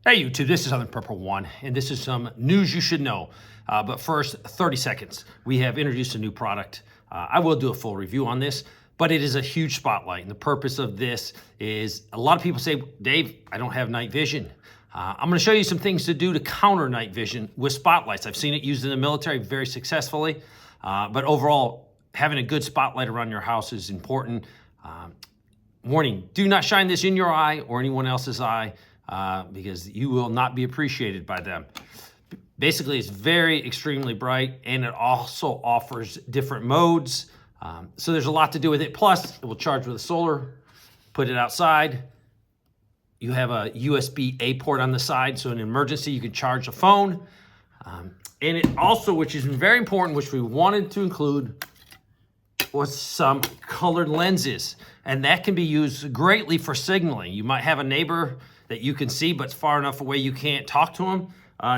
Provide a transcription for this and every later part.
Hey YouTube, this is Southern Purple One, and this is some news you should know. But first, 30 seconds. We have introduced a new product. I will do a full review on this, but it is a huge spotlight. And the purpose of this is a lot of people say, Dave, I don't have night vision. I'm gonna show you some things to do to counter night vision with spotlights. I've seen it used in the military very successfully, but overall, having a good spotlight around your house is important. Warning, do not shine this in your eye or anyone else's eye. Because you will not be appreciated by them. Basically, it's very extremely bright, and it also offers different modes. So there's a lot to do with it. Plus, it will charge with a solar, put it outside. You have a USB-A port on the side, so in an emergency, you can charge a phone. And it also, which is very important, which we wanted to include, was some colored lenses. And that can be used greatly for signaling. You might have a neighbor that you can see, but it's far enough away you can't talk to them.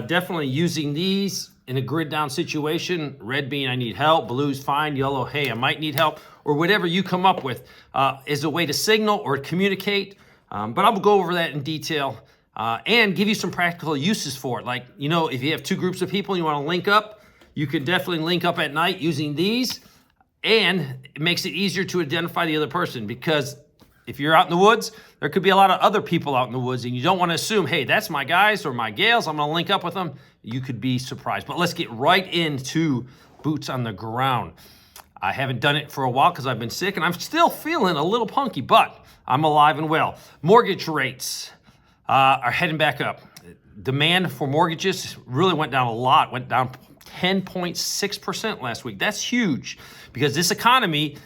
Definitely using these in a grid down situation, red being I need help, blue's fine, yellow, hey, I might need help, or whatever you come up with is a way to signal or communicate. But I'll go over that in detail and give you some practical uses for it. Like, you know, if you have two groups of people and you want to link up, you can definitely link up at night using these, and it makes it easier to identify the other person, because if you're out in the woods, there could be a lot of other people out in the woods, and you don't want to assume, hey, that's my guys or my gals, I'm going to link up with them. You could be surprised. But let's get right into boots on the ground. I haven't done it for a while because I've been sick, and I'm still feeling a little punky, but I'm alive and well. Mortgage rates are heading back up. Demand for mortgages really went down a lot, went down 10.6% last week. That's huge, because this economy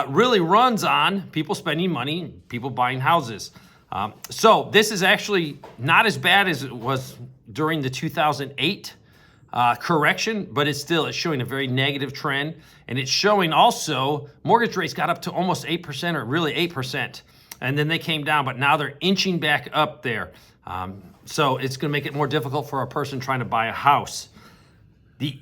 really runs on people spending money, people buying houses. So this is actually not as bad as it was during the 2008 correction, but it's showing a very negative trend. And it's showing also mortgage rates got up to almost 8%, or really 8%. And then they came down, but now they're inching back up there. So it's gonna make it more difficult for a person trying to buy a house. The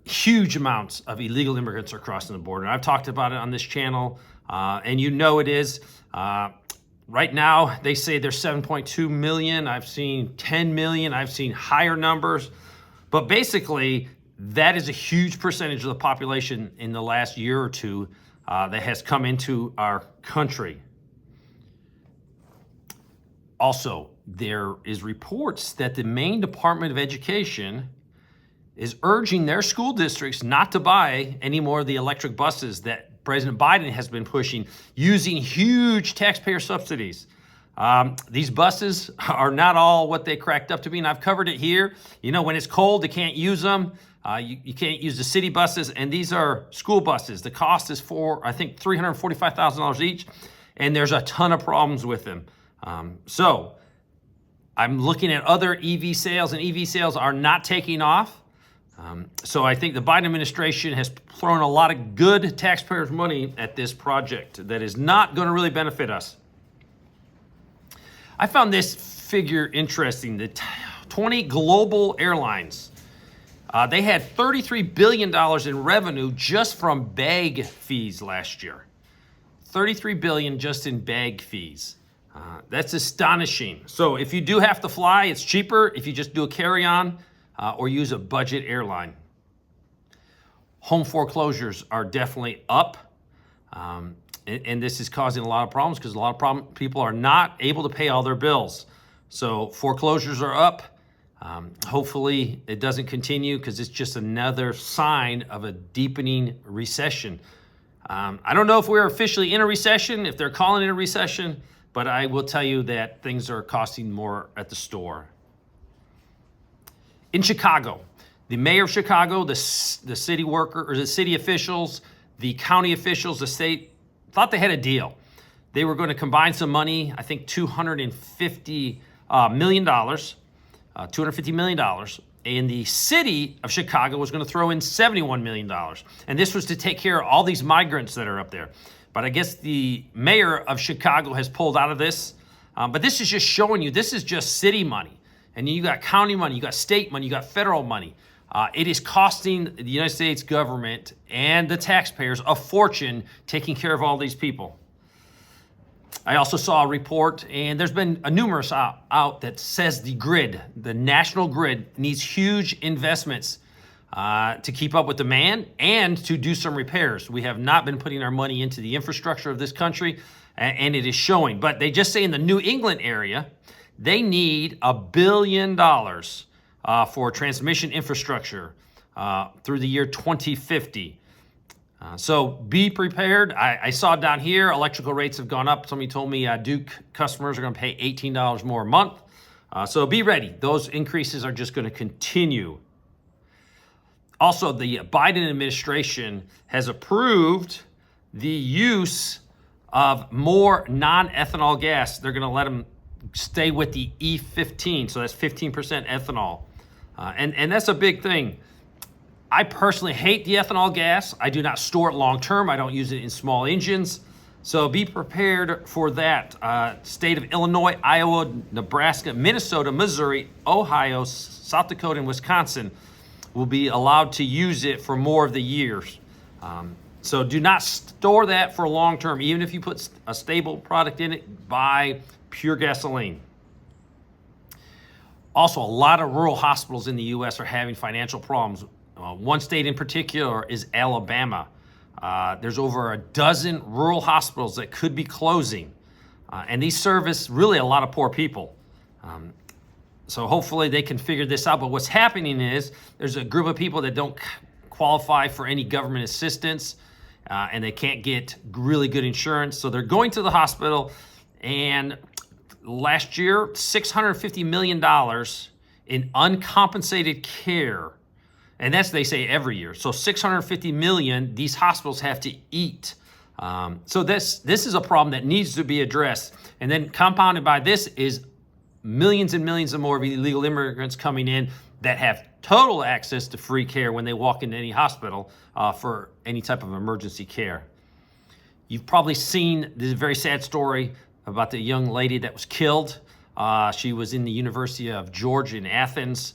huge amounts of illegal immigrants are crossing the border. I've talked about it on this channel, and you know it is. Right now, they say there's 7.2 million. I've seen 10 million. I've seen higher numbers. But basically, that is a huge percentage of the population in the last year or two that has come into our country. Also, there is reports that the Maine Department of Education is urging their school districts not to buy any more of the electric buses that President Biden has been pushing, using huge taxpayer subsidies. These buses are not all what they cracked up to be, and I've covered it here. You know, when it's cold, they can't use them. You can't use the city buses, and these are school buses. The cost is I think, $345,000 each, and there's a ton of problems with them. So I'm looking at other EV sales, and EV sales are not taking off. So I think the Biden administration has thrown a lot of good taxpayers' money at this project that is not going to really benefit us. I found this figure interesting. The 20 global airlines, they had $33 billion in revenue just from bag fees last year. $33 billion just in bag fees. That's astonishing. So if you do have to fly, it's cheaper if you just do a carry-on. Or use a budget airline. Home foreclosures are definitely up. And this is causing a lot of problems, because a lot of people are not able to pay all their bills. So foreclosures are up. Hopefully it doesn't continue, because it's just another sign of a deepening recession. I don't know if we're officially in a recession, if they're calling it a recession, but I will tell you that things are costing more at the store. In Chicago, the mayor of Chicago, the city worker, or the city officials, the county officials, the state, thought they had a deal. They were going to combine some money, I think $250 million, $250 million, and the city of Chicago was going to throw in $71 million. And this was to take care of all these migrants that are up there. But I guess the mayor of Chicago has pulled out of this. But this is just showing you, this is just city money. And you got county money, you got state money, you got federal money. It is costing the United States government and the taxpayers a fortune taking care of all these people. I also saw a report, and there's been a numerous out that says the national grid, needs huge investments to keep up with demand and to do some repairs. We have not been putting our money into the infrastructure of this country, and it is showing. But they just say in the New England area, they need $1 billion for transmission infrastructure through the year 2050. So be prepared. I saw down here, electrical rates have gone up. Somebody told me Duke customers are going to pay $18 more a month. So be ready. Those increases are just going to continue. Also, the Biden administration has approved the use of more non-ethanol gas. They're going to let them stay with the E15, so that's 15% ethanol. And that's a big thing. I personally hate the ethanol gas. I do not store it long term. I don't use it in small engines. So be prepared for that. State of Illinois, Iowa, Nebraska, Minnesota, Missouri, Ohio, South Dakota, and Wisconsin will be allowed to use it for more of the years. So do not store that for long term. Even if you put a stable product in it, buy pure gasoline. Also, a lot of rural hospitals in the U.S. are having financial problems. One state in particular is Alabama. There's over a dozen rural hospitals that could be closing. And these service really a lot of poor people. So hopefully they can figure this out. But what's happening is there's a group of people that don't qualify for any government assistance, and they can't get really good insurance. So they're going to the hospital, and last year, $650 million in uncompensated care. And that's, they say, every year. So $650 million these hospitals have to eat. So this is a problem that needs to be addressed. And then compounded by this is millions and millions of more of illegal immigrants coming in that have total access to free care when they walk into any hospital for any type of emergency care. You've probably seen this very sad story about the young lady that was killed. She was in the University of Georgia in Athens.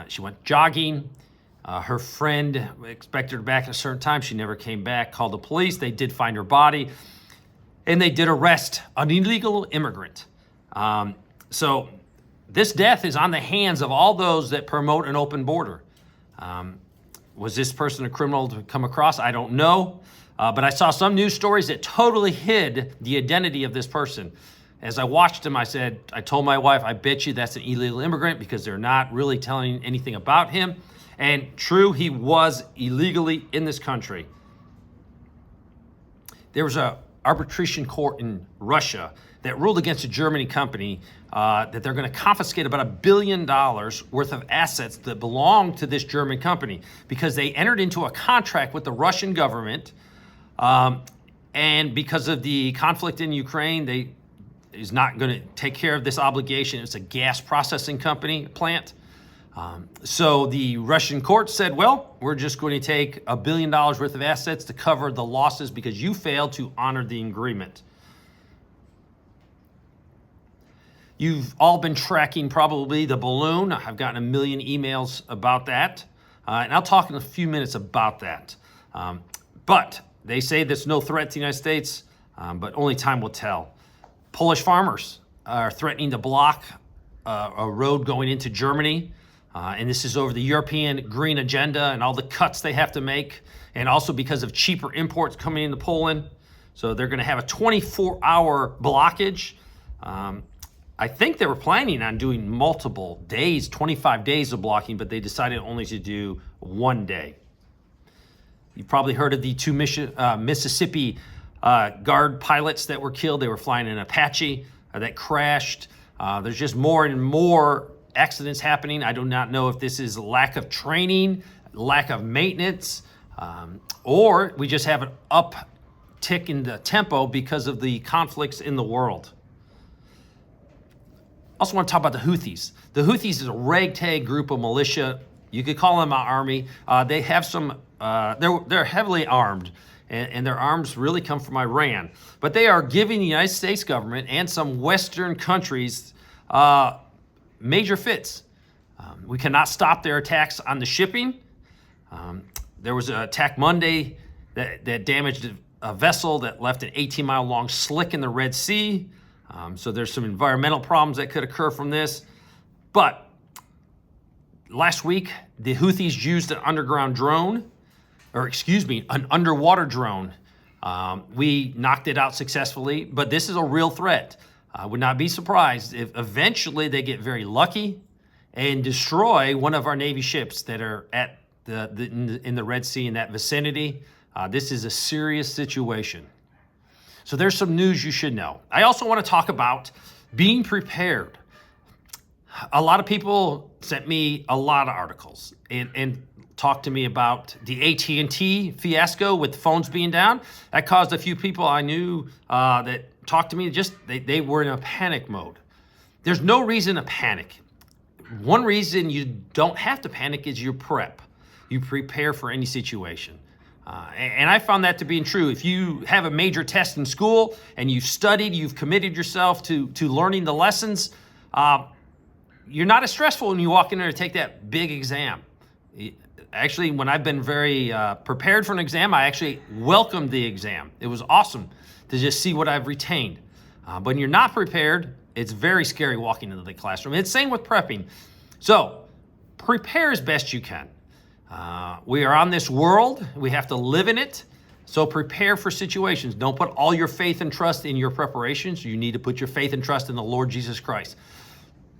She went jogging. Her friend expected her back at a certain time. She never came back, called the police. They did find her body, and they did arrest an illegal immigrant. So this death is on the hands of all those that promote an open border. Was this person a criminal to come across? I don't know. But I saw some news stories that totally hid the identity of this person. As I watched him, I told my wife, I bet you that's an illegal immigrant, because they're not really telling anything about him. And true, he was illegally in this country. There was an arbitration court in Russia that ruled against a German company that they're going to confiscate about $1 billion worth of assets that belong to this German company, because they entered into a contract with the Russian government. And because of the conflict in Ukraine, they is not going to take care of this obligation. It's a gas processing plant. So the Russian court said, well, we're just going to take $1 billion worth of assets to cover the losses because you failed to honor the agreement. You've all been tracking probably the balloon. I've gotten a million emails about that. And I'll talk in a few minutes about that. But they say there's no threat to the United States, but only time will tell. Polish farmers are threatening to block a road going into Germany. And this is over the European green agenda and all the cuts they have to make, and also because of cheaper imports coming into Poland. So they're going to have a 24-hour blockage. I think they were planning on doing multiple days, 25 days of blocking, but they decided only to do 1 day. You've probably heard of the two Mississippi Guard pilots that were killed. They were flying an Apache that crashed. There's just more and more accidents happening. I do not know if this is lack of training, lack of maintenance, or we just have an uptick in the tempo because of the conflicts in the world. Also want to talk about the Houthis. The Houthis is a ragtag group of militia. You could call them an army. They have some, they're heavily armed, and their arms really come from Iran. But they are giving the United States government and some Western countries major fits. We cannot stop their attacks on the shipping. There was an attack Monday that damaged a vessel that left an 18-mile long slick in the Red Sea. So there's some environmental problems that could occur from this. But last week, the Houthis used an underground drone, an underwater drone. We knocked it out successfully, but this is a real threat. I would not be surprised if eventually they get very lucky and destroy one of our Navy ships that are at in the Red Sea in that vicinity. This is a serious situation. So there's some news you should know. I also want to talk about being prepared. A lot of people sent me a lot of articles and talked to me about the AT&T fiasco with phones being down. That caused a few people I knew that talked to me, they were in a panic mode. There's no reason to panic. One reason you don't have to panic is you prep. You prepare for any situation. And I found that to be true. If you have a major test in school and you've studied, you've committed yourself to learning the lessons, you're not as stressful when you walk in there to take that big exam. Actually, when I've been very prepared for an exam, I actually welcomed the exam. It was awesome to just see what I've retained. But when you're not prepared, it's very scary walking into the classroom. It's the same with prepping. So prepare as best you can. We are on this world. We have to live in it. So prepare for situations. Don't put all your faith and trust in your preparations. You need to put your faith and trust in the Lord Jesus Christ.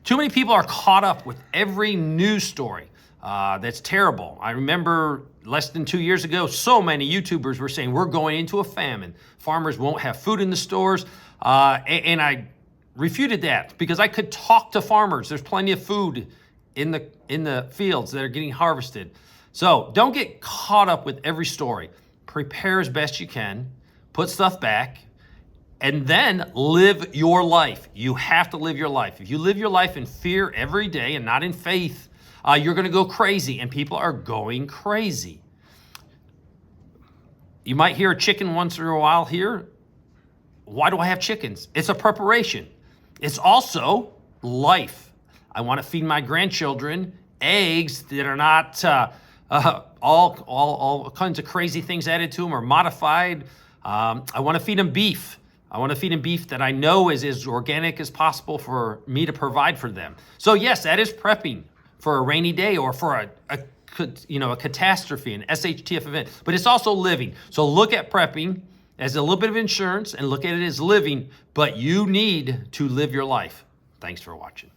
Too many people are caught up with every news story. That's terrible. I remember less than 2 years ago, so many YouTubers were saying we're going into a famine. Farmers won't have food in the stores. And I refuted that because I could talk to farmers. There's plenty of food in the fields that are getting harvested. So don't get caught up with every story. Prepare as best you can, put stuff back, and then live your life. You have to live your life. If you live your life in fear every day and not in faith, you're going to go crazy, and people are going crazy. You might hear a chicken once in a while here. Why do I have chickens? It's a preparation. It's also life. I want to feed my grandchildren eggs that are not all kinds of crazy things added to them or modified. I want to feed them beef. I want to feed them beef that I know is as organic as possible for me to provide for them. So yes, that is prepping for a rainy day or for a catastrophe, an SHTF event, but it's also living. So look at prepping as a little bit of insurance and look at it as living, but you need to live your life. Thanks for watching.